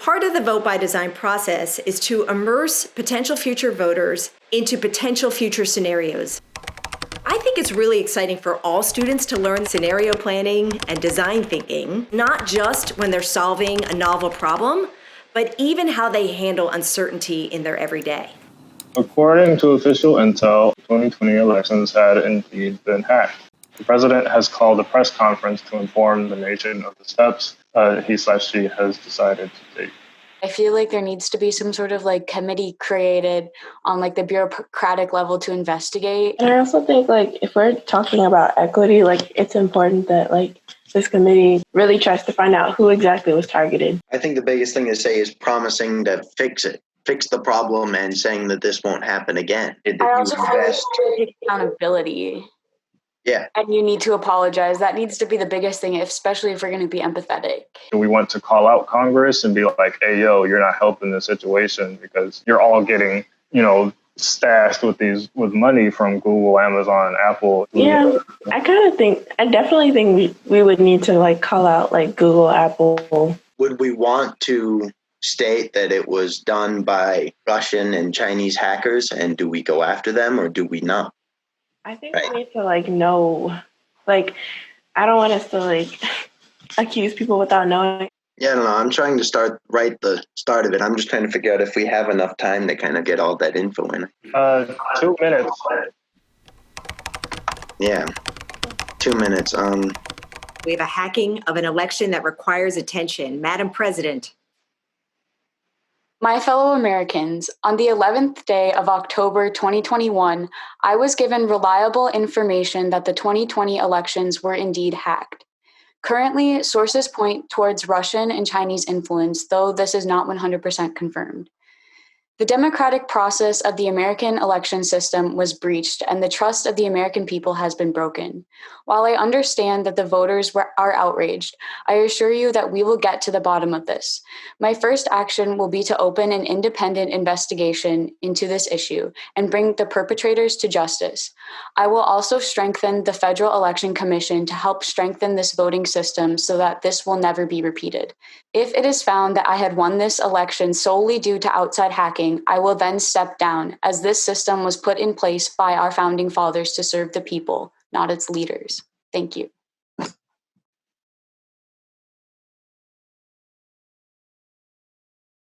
Part of the vote by design process is to immerse potential future voters into potential future scenarios. I think it's really exciting for all students to learn scenario planning and design thinking, not just when they're solving a novel problem, but even how they handle uncertainty in their everyday. According to official intel, 2020 elections had indeed been hacked. The president has called a press conference to inform the nation of the steps he/she has decided to take. I feel like there needs to be some sort of like committee created on like the bureaucratic level to investigate. And I also think like if we're talking about equity, like it's important that like this committee really tries to find out who exactly was targeted. I think the biggest thing to say is promising to fix the problem and saying that this won't happen again. I also feel like you take accountability. Yeah. And you need to apologize. That needs to be the biggest thing, especially if we're going to be empathetic. We want to call out Congress and be like, hey, yo, you're not helping the situation because you're all getting, stashed with money from Google, Amazon, Apple. Yeah, I definitely think we would need to like call out like Google, Apple. Would we want to state that it was done by Russian and Chinese hackers, and do we go after them or do we not? I think we need to like know, like, I don't want us to like accuse people without knowing. Yeah, I don't know. I'm trying to start the start of it. I'm just trying to figure out if we have enough time to kind of get all that info in. 2 minutes. Yeah, 2 minutes. We have a hacking of an election that requires attention. Madam President. My fellow Americans, on the 11th day of October 2021, I was given reliable information that the 2020 elections were indeed hacked. Currently, sources point towards Russian and Chinese influence, though this is not 100% confirmed. The democratic process of the American election system was breached, and the trust of the American people has been broken. While I understand that the voters are outraged, I assure you that we will get to the bottom of this. My first action will be to open an independent investigation into this issue and bring the perpetrators to justice. I will also strengthen the Federal Election Commission to help strengthen this voting system so that this will never be repeated. If it is found that I had won this election solely due to outside hacking, I will then step down, as this system was put in place by our founding fathers to serve the people, not its leaders. Thank you.